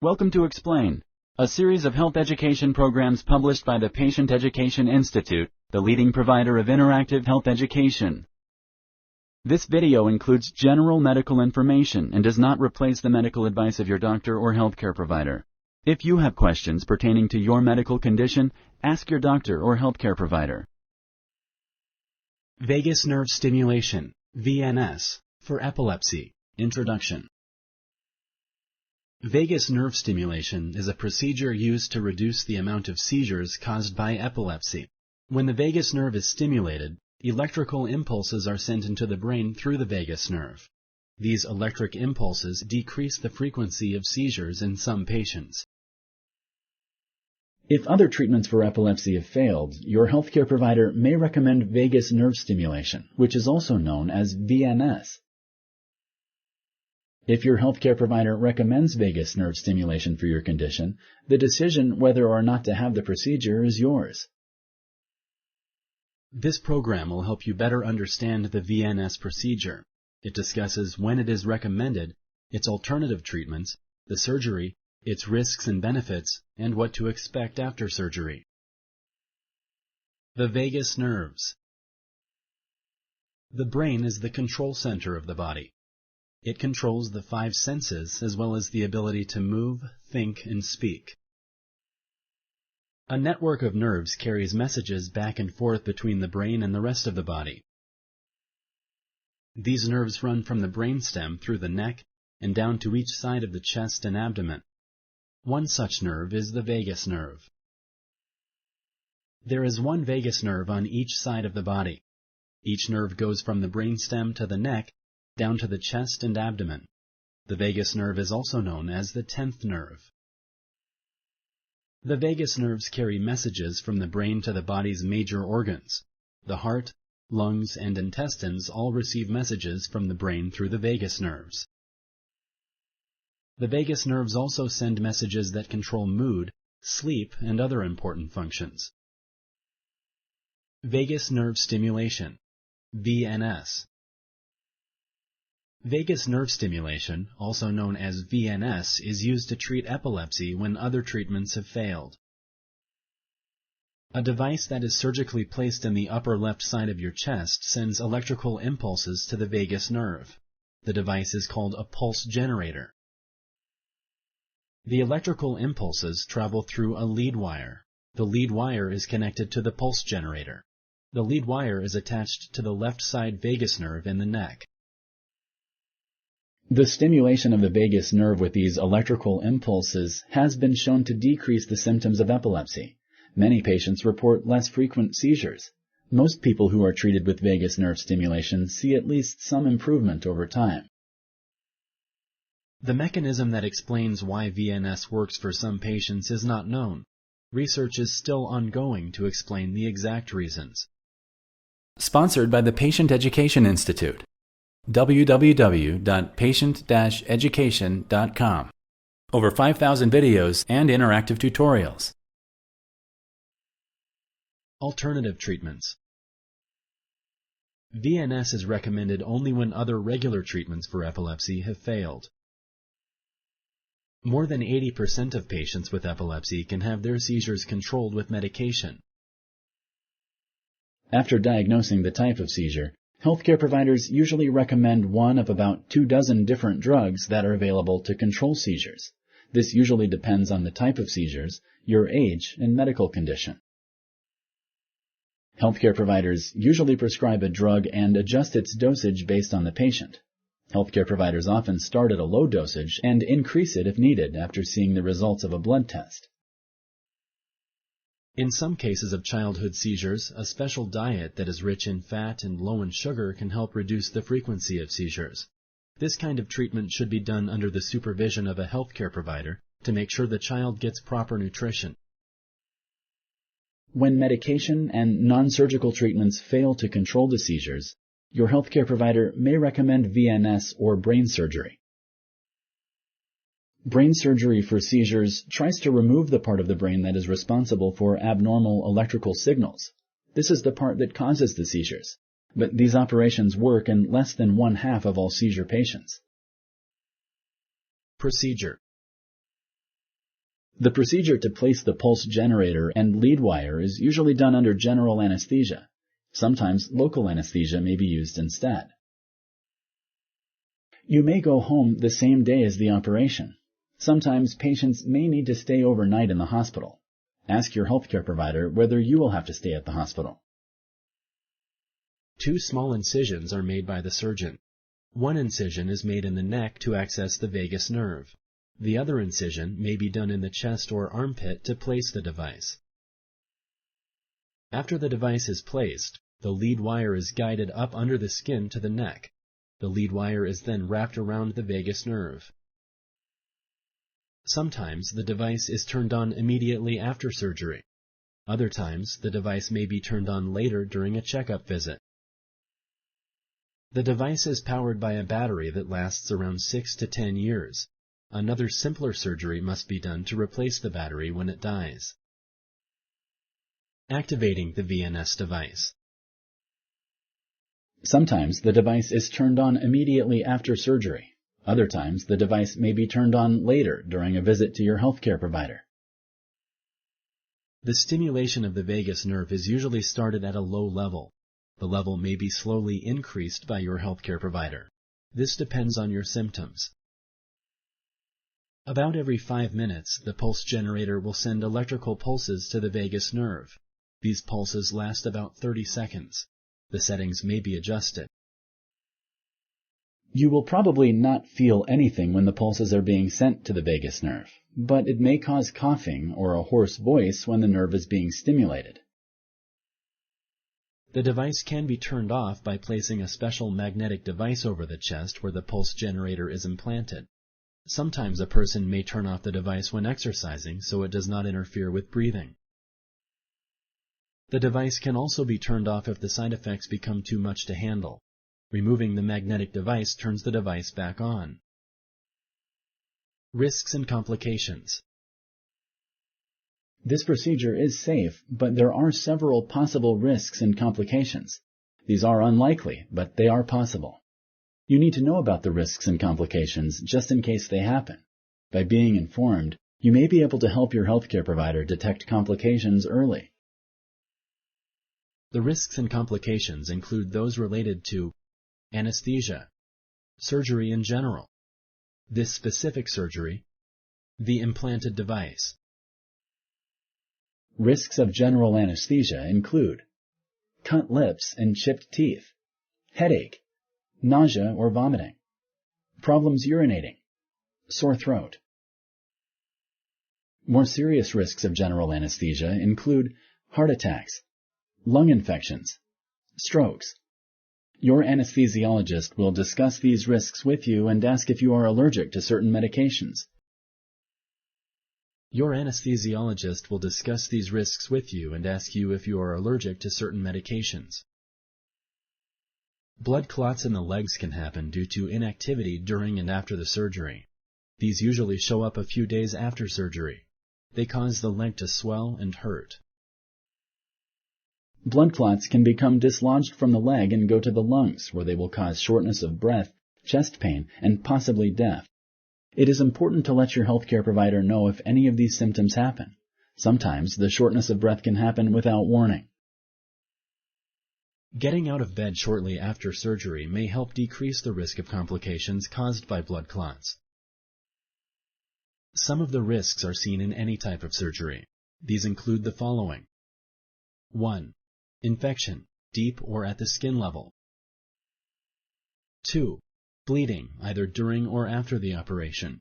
Welcome to Explain, a series of health education programs published by the Patient Education Institute, the leading provider of interactive health education. This video includes general medical information and does not replace the medical advice of your doctor or healthcare provider. If you have questions pertaining to your medical condition, ask your doctor or healthcare provider. Vagus nerve stimulation, VNS, for epilepsy. Introduction. Vagus nerve stimulation is a procedure used to reduce the amount of seizures caused by epilepsy. When the vagus nerve is stimulated, electrical impulses are sent into the brain through the vagus nerve. These electric impulses decrease the frequency of seizures in some patients. If other treatments for epilepsy have failed, your healthcare provider may recommend vagus nerve stimulation, which is also known as VNS. If your healthcare provider recommends vagus nerve stimulation for your condition, the decision whether or not to have the procedure is yours. This program will help you better understand the VNS procedure. It discusses when it is recommended, its alternative treatments, the surgery, its risks and benefits, and what to expect after surgery. The vagus nerves. The brain is the control center of the body. It controls the 5 senses as well as the ability to move, think, and speak. A network of nerves carries messages back and forth between the brain and the rest of the body. These nerves run from the brainstem through the neck and down to each side of the chest and abdomen. One such nerve is the vagus nerve. There is one vagus nerve on each side of the body. Each nerve goes from the brainstem to the neck, down to the chest and abdomen. The vagus nerve is also known as the 10th nerve. The vagus nerves carry messages from the brain to the body's major organs. The heart, lungs, and intestines all receive messages from the brain through the vagus nerves. The vagus nerves also send messages that control mood, sleep, and other important functions. Vagus nerve stimulation, VNS. Vagus nerve stimulation, also known as VNS, is used to treat epilepsy when other treatments have failed. A device that is surgically placed in the upper left side of your chest sends electrical impulses to the vagus nerve. The device is called a pulse generator. The electrical impulses travel through a lead wire. The lead wire is connected to the pulse generator. The lead wire is attached to the left side vagus nerve in the neck. The stimulation of the vagus nerve with these electrical impulses has been shown to decrease the symptoms of epilepsy. Many patients report less frequent seizures. Most people who are treated with vagus nerve stimulation see at least some improvement over time. The mechanism that explains why VNS works for some patients is not known. Research is still ongoing to explain the exact reasons. Sponsored by the Patient Education Institute. www.patient-education.com. Over 5,000 videos and interactive tutorials. Alternative treatments. VNS is recommended only when other regular treatments for epilepsy have failed. More than 80% of patients with epilepsy can have their seizures controlled with medication. After diagnosing the type of seizure, healthcare providers usually recommend one of about 24 different drugs that are available to control seizures. This usually depends on the type of seizures, your age, and medical condition. Healthcare providers usually prescribe a drug and adjust its dosage based on the patient. Healthcare providers often start at a low dosage and increase it if needed after seeing the results of a blood test. In some cases of childhood seizures, a special diet that is rich in fat and low in sugar can help reduce the frequency of seizures. This kind of treatment should be done under the supervision of a healthcare provider to make sure the child gets proper nutrition. When medication and non-surgical treatments fail to control the seizures, your healthcare provider may recommend VNS or brain surgery. Brain surgery for seizures tries to remove the part of the brain that is responsible for abnormal electrical signals. This is the part that causes the seizures. but these operations work in less than 1/2 of all seizure patients. Procedure. The procedure to place the pulse generator and lead wire is usually done under general anesthesia. Sometimes local anesthesia may be used instead. You may go home the same day as the operation. Sometimes patients may need to stay overnight in the hospital. Ask your healthcare provider whether you will have to stay at the hospital. 2 small incisions are made by the surgeon. One incision is made in the neck to access the vagus nerve. The other incision may be done in the chest or armpit to place the device. After the device is placed, the lead wire is guided up under the skin to the neck. The lead wire is then wrapped around the vagus nerve. Sometimes the device is turned on immediately after surgery. Other times, the device may be turned on later during a checkup visit. The device is powered by a battery that lasts around 6 to 10 years. Another simpler surgery must be done to replace the battery when it dies. Activating the VNS device. Sometimes the device is turned on immediately after surgery. Other times the device may be turned on later during a visit to your healthcare provider. The stimulation of the vagus nerve is usually started at a low level. The level may be slowly increased by your healthcare provider. This depends on your symptoms. About every 5 minutes, the pulse generator will send electrical pulses to the vagus nerve. These pulses last about 30 seconds. The settings may be adjusted. You will probably not feel anything when the pulses are being sent to the vagus nerve, but it may cause coughing or a hoarse voice when the nerve is being stimulated. The device can be turned off by placing a special magnetic device over the chest where the pulse generator is implanted. Sometimes a person may turn off the device when exercising so it does not interfere with breathing. The device can also be turned off if the side effects become too much to handle. Removing the magnetic device turns the device back on. Risks and complications. This procedure is safe, but there are several possible risks and complications. These are unlikely, but they are possible. You need to know about the risks and complications just in case they happen. By being informed, you may be able to help your healthcare provider detect complications early. The risks and complications include those related to anesthesia, surgery in general, this specific surgery, the implanted device. Risks of general anesthesia include cut lips and chipped teeth, headache, nausea or vomiting, problems urinating, sore throat. More serious risks of general anesthesia include heart attacks, lung infections, strokes. Your anesthesiologist will discuss these risks with you and ask if you are allergic to certain medications. Your anesthesiologist will discuss these risks with you and ask you if you are allergic to certain medications. Blood clots in the legs can happen due to inactivity during and after the surgery. These usually show up a few days after surgery. They cause the leg to swell and hurt. Blood clots can become dislodged from the leg and go to the lungs, where they will cause shortness of breath, chest pain, and possibly death. It is important to let your healthcare provider know if any of these symptoms happen. Sometimes the shortness of breath can happen without warning. Getting out of bed shortly after surgery may help decrease the risk of complications caused by blood clots. Some of the risks are seen in any type of surgery. These include the following. 1. Infection, deep or at the skin level. 2. Bleeding, either during or after the operation.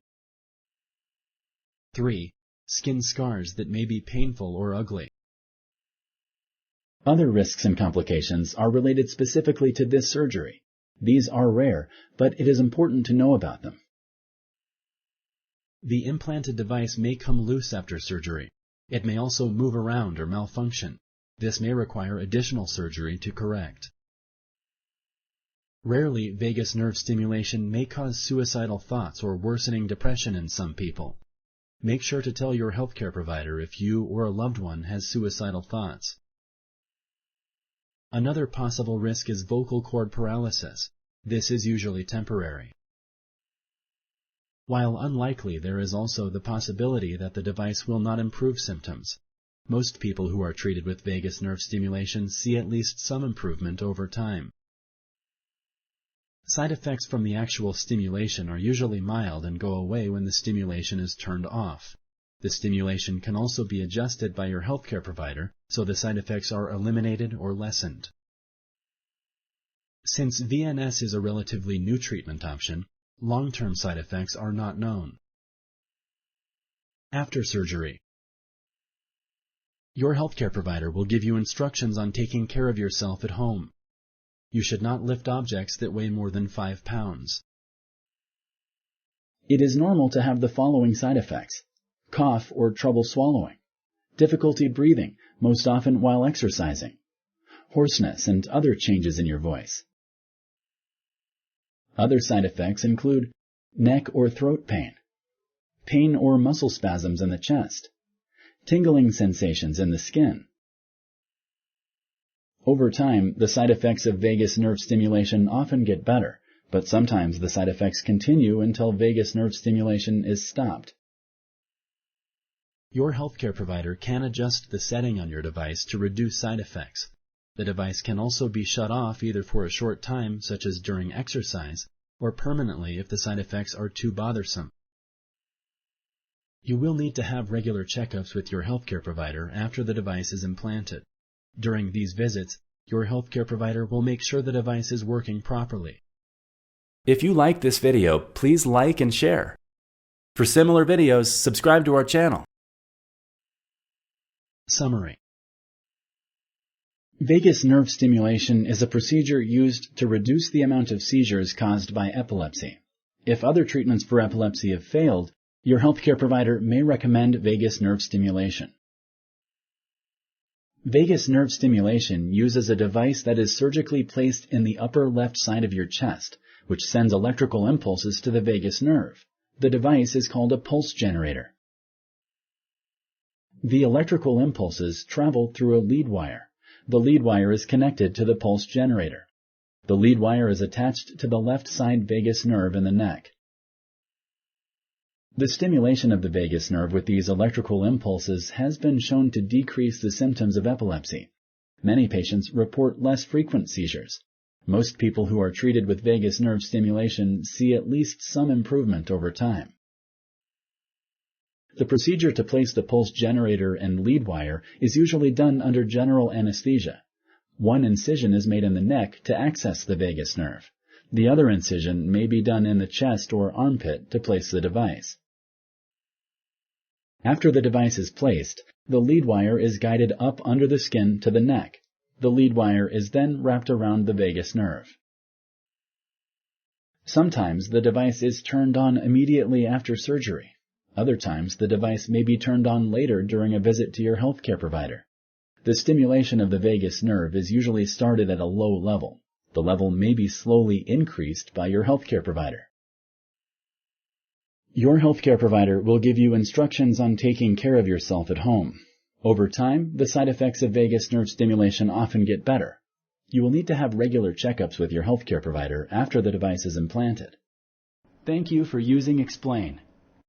3. Skin scars that may be painful or ugly. Other risks and complications are related specifically to this surgery. These are rare, but it is important to know about them. The implanted device may come loose after surgery. It may also move around or malfunction. This may require additional surgery to correct. Rarely, vagus nerve stimulation may cause suicidal thoughts or worsening depression in some people. Make sure to tell your healthcare provider if you or a loved one has suicidal thoughts. Another possible risk is vocal cord paralysis. This is usually temporary. While unlikely, there is also the possibility that the device will not improve symptoms. Most people who are treated with vagus nerve stimulation see at least some improvement over time. Side effects from the actual stimulation are usually mild and go away when the stimulation is turned off. The stimulation can also be adjusted by your healthcare provider, so the side effects are eliminated or lessened. Since VNS is a relatively new treatment option, long-term side effects are not known. After surgery, your healthcare provider will give you instructions on taking care of yourself at home. You should not lift objects that weigh more than 5 pounds. It is normal to have the following side effects: cough or trouble swallowing, difficulty breathing, most often while exercising, hoarseness and other changes in your voice. Other side effects include neck or throat pain, pain or muscle spasms in the chest, tingling sensations in the skin. Over time, the side effects of vagus nerve stimulation often get better, but sometimes the side effects continue until vagus nerve stimulation is stopped. Your healthcare provider can adjust the setting on your device to reduce side effects. The device can also be shut off either for a short time, such as during exercise, or permanently if the side effects are too bothersome. You will need to have regular checkups with your healthcare provider after the device is implanted. During these visits, your healthcare provider will make sure the device is working properly. If you like this video, please like and share. For similar videos, subscribe to our channel. Summary. Vagus nerve stimulation is a procedure used to reduce the amount of seizures caused by epilepsy. If other treatments for epilepsy have failed, your healthcare provider may recommend vagus nerve stimulation. Vagus nerve stimulation uses a device that is surgically placed in the upper left side of your chest, which sends electrical impulses to the vagus nerve. The device is called a pulse generator. The electrical impulses travel through a lead wire. The lead wire is connected to the pulse generator. The lead wire is attached to the left side vagus nerve in the neck. The stimulation of the vagus nerve with these electrical impulses has been shown to decrease the symptoms of epilepsy. Many patients report less frequent seizures. Most people who are treated with vagus nerve stimulation see at least some improvement over time. The procedure to place the pulse generator and lead wire is usually done under general anesthesia. One incision is made in the neck to access the vagus nerve. The other incision may be done in the chest or armpit to place the device. After the device is placed, the lead wire is guided up under the skin to the neck. The lead wire is then wrapped around the vagus nerve. Sometimes the device is turned on immediately after surgery. Other times the device may be turned on later during a visit to your healthcare provider. The stimulation of the vagus nerve is usually started at a low level. The level may be slowly increased by your healthcare provider. Your healthcare provider will give you instructions on taking care of yourself at home. Over time, the side effects of vagus nerve stimulation often get better. You will need to have regular checkups with your healthcare provider after the device is implanted. Thank you for using Explain.